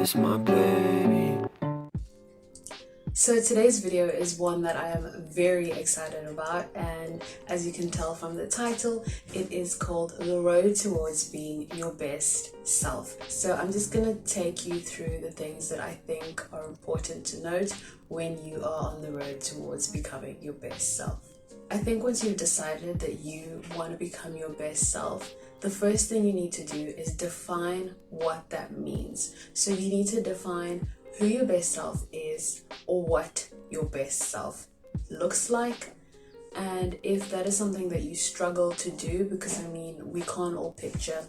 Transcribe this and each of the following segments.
It's my baby. So today's video is one that I am very excited about, and as you can tell from the title, it is called The Road Towards Being Your Best Self. So I'm just gonna take you through the things that I think are important to note when you are on the road towards becoming your best self. I think once you've decided that you want to become your best self, the first thing you need to do is define what that means. So you need to define who your best self is, or what your best self looks like. And if that is something that you struggle to do, because we can't all picture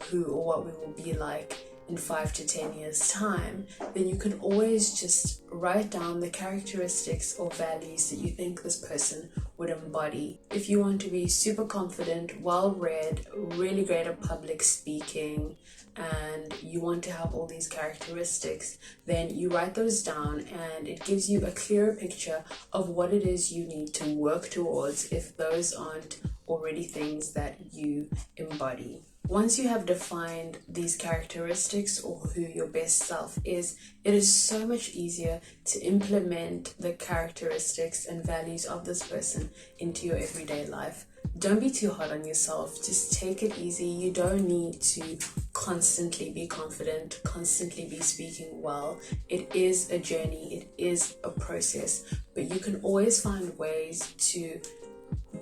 who or what we will be like in 5 to 10 years time, then you can always just write down the characteristics or values that you think this person would embody. If you want to be super confident, well-read, really great at public speaking, and you want to have all these characteristics, then you write those down and it gives you a clearer picture of what it is you need to work towards if those aren't already things that you embody. Once you have defined these characteristics or who your best self is, it is so much easier to implement the characteristics and values of this person into your everyday life. Don't be too hard on yourself. Just take it easy. You don't need to constantly be confident, constantly be speaking well. It is a journey, it is a process, but you can always find ways to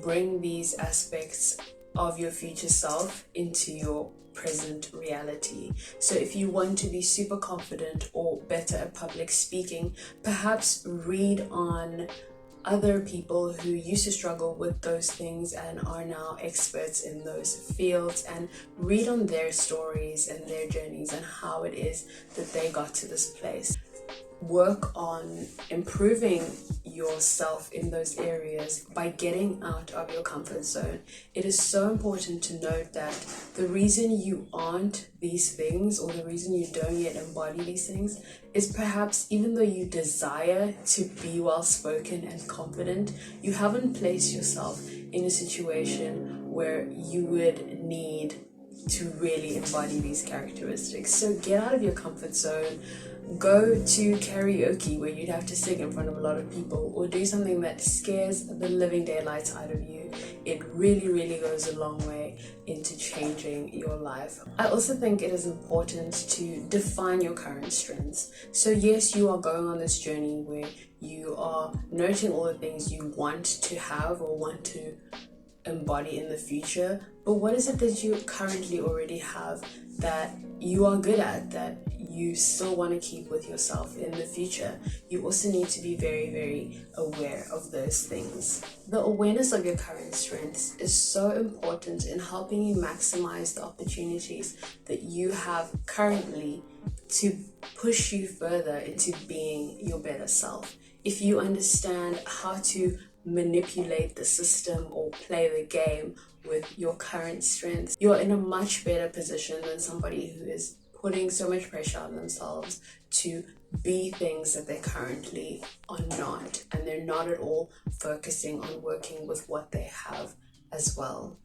bring these aspects of your future self into your present reality. So if you want to be super confident or better at public speaking, perhaps read on other people who used to struggle with those things and are now experts in those fields, and read on their stories and their journeys and how it is that they got to this place. Work on improving yourself in those areas by getting out of your comfort zone. It is so important to note that the reason you aren't these things, or the reason you don't yet embody these things, is perhaps even though you desire to be well-spoken and confident, you haven't placed yourself in a situation where you would need to really embody these characteristics. So get out of your comfort zone. Go to karaoke where you'd have to sing in front of a lot of people, or do something that scares the living daylights out of you. It really goes a long way into changing your life. I also think it is important to define your current strengths. So yes, you are going on this journey where you are noting all the things you want to have or want to embody in the future, but what is it that you currently already have that you are good at, that you still want to keep with yourself in the future? You also need to be very aware of those things. The awareness of your current strengths is so important in helping you maximize the opportunities that you have currently to push you further into being your better self. If you understand how to manipulate the system or play the game with your current strengths, you're in a much better position than somebody who is putting so much pressure on themselves to be things that they currently are not, and they're not at all focusing on working with what they have as well.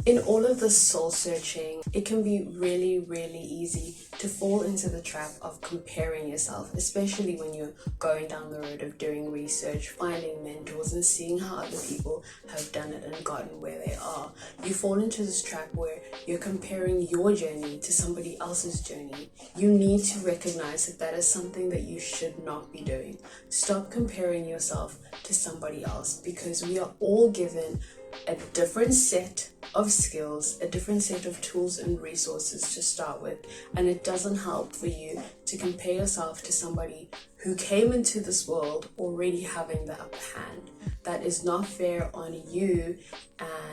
In all of this soul searching, it can be really easy to fall into the trap of comparing yourself, especially when you're going down the road of doing research, finding mentors, and seeing how other people have done it and gotten where they are. You fall into this trap where you're comparing your journey to somebody else's journey. You need to recognize that that is something that you should not be doing. Stop comparing yourself to somebody else, because we are all given a different set of skills, a different set of tools and resources to start with, and it doesn't help for you to compare yourself to somebody who came into this world already having the upper hand. That is not fair on you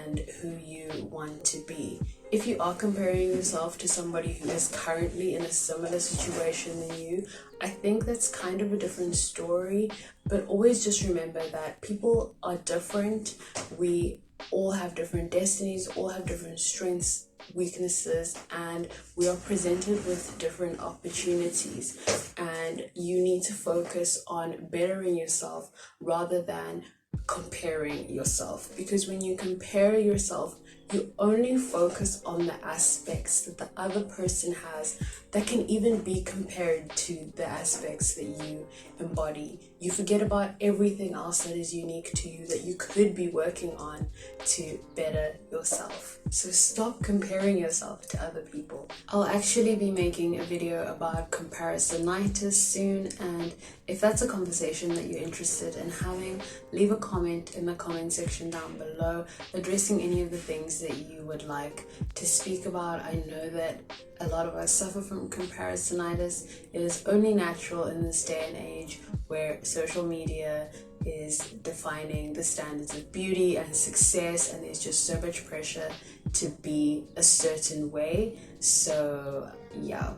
and who you want to be. If you are comparing yourself to somebody who is currently in a similar situation than you, I think that's kind of a different story, but always just remember that people are different. We all have different destinies, all have different strengths, weaknesses, and we are presented with different opportunities, and you need to focus on bettering yourself rather than comparing yourself, because when you compare yourself you only focus on the aspects that the other person has that can even be compared to the aspects that you embody. You forget about everything else that is unique to you that you could be working on to better yourself. So stop comparing yourself to other people. I'll actually be making a video about comparisonitis soon, and if that's a conversation that you're interested in having, leave a comment in the comment section down below addressing any of the things that you would like to speak about. I know that a lot of us suffer from comparisonitis. It is only natural in this day and age where social media is defining the standards of beauty and success, and there's just so much pressure to be a certain way. So yeah,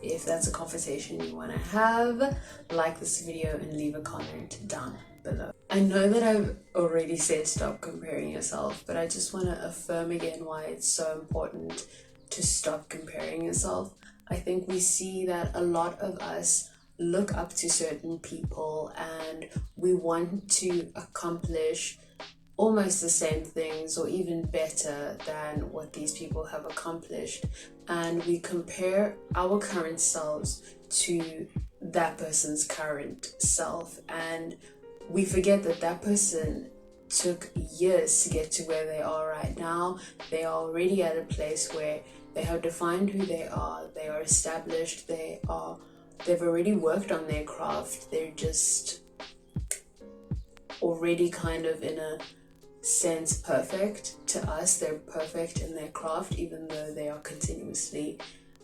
if that's a conversation you want to have, like this video and leave a comment down below. I know that I've already said stop comparing yourself, but I just want to affirm again why it's so important to stop comparing yourself. I think we see that a lot of us look up to certain people and we want to accomplish almost the same things or even better than what these people have accomplished, and we compare our current selves to that person's current self, and we forget that that person took years to get to where they are right now. They are already at a place where they have defined who they are established, they've already worked on their craft, they're just already kind of in a sense perfect. To us, they're perfect in their craft, even though they are continuously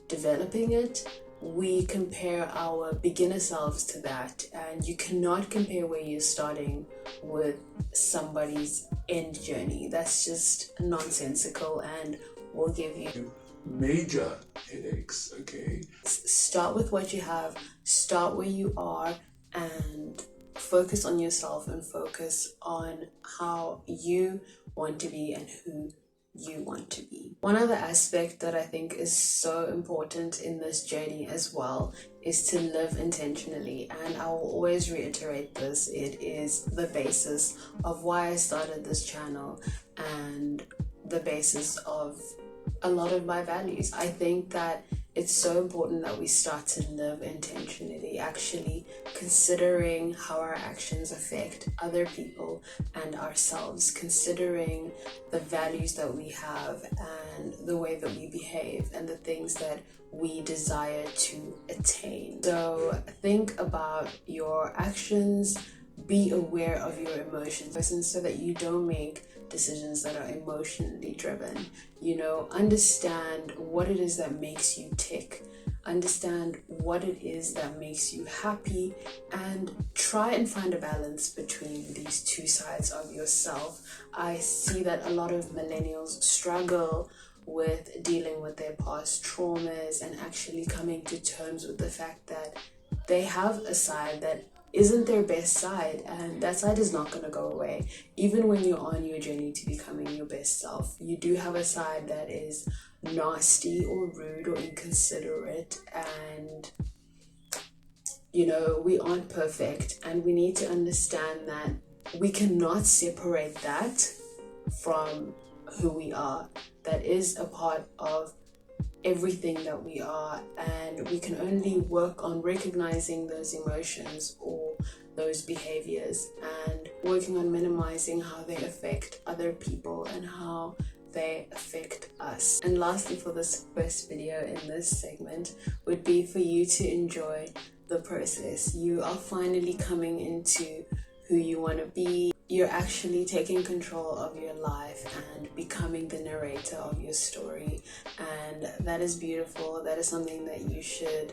developing it. We compare our beginner selves to that, and you cannot compare where you're starting with somebody's end journey. That's just nonsensical and will give you major headaches. Okay, start with what you have, start where you are, and focus on yourself and focus on how you want to be and who you want to be. One other aspect that I think is so important in this journey as well is to live intentionally, and I will always reiterate this. It is the basis of why I started this channel and the basis of a lot of my values. I think that it's so important that we start to live intentionally, actually considering how our actions affect other people and ourselves, considering the values that we have and the way that we behave and the things that we desire to attain. So think about your actions, be aware of your emotions so that you don't make decisions that are emotionally driven. Understand what it is that makes you tick, understand what it is that makes you happy, and try and find a balance between these two sides of yourself. I see that a lot of millennials struggle with dealing with their past traumas and actually coming to terms with the fact that they have a side that isn't their best side, and that side is not going to go away. Even when you're on your journey to becoming your best self, you do have a side that is nasty or rude or inconsiderate, and we aren't perfect, and we need to understand that we cannot separate that from who we are. That is a part of everything that we are, and we can only work on recognizing those emotions or those behaviors and working on minimizing how they affect other people and how they affect us. And lastly, for this first video in this segment would be for you to enjoy the process. You are finally coming into who you want to be. You're actually taking control of your life and becoming the narrator of your story, and that is beautiful. That is something that you should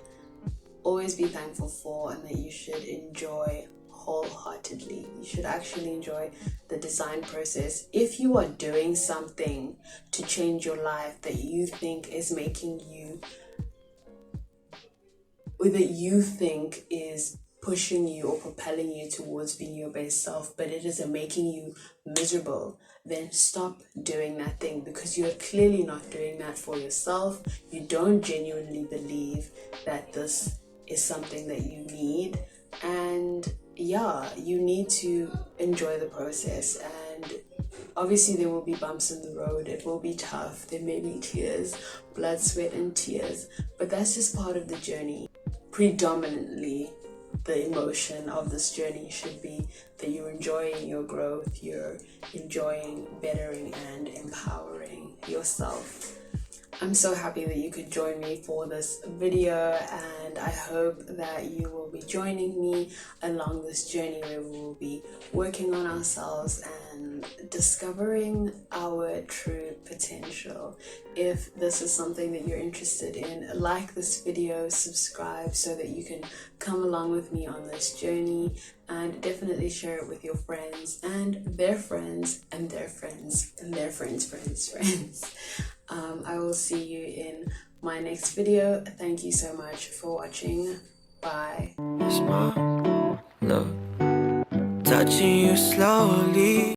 always be thankful for and that you should enjoy wholeheartedly. You should actually enjoy the design process. If you are doing something to change your life that you think is making you, or that you think is pushing you or propelling you towards being your best self, but it is making you miserable, then stop doing that thing, because you're clearly not doing that for yourself. You don't genuinely believe that this is something that you need, and you need to enjoy the process and Obviously, there will be bumps in the road. It will be tough. There may be tears, blood, sweat, and tears. But that's just part of the journey. Predominantly, the emotion of this journey should be that you're enjoying your growth, you're enjoying bettering and empowering yourself. I'm so happy that you could join me for this video, and I hope that you will be joining me along this journey where we will be working on ourselves and discovering our true potential. If this is something that you're interested in, like this video, subscribe so that you can come along with me on this journey, and definitely share it with your friends and their friends and their friends and their friends. I will see you in my next video. Thank you so much for watching. Bye. It's my love, touching you slowly.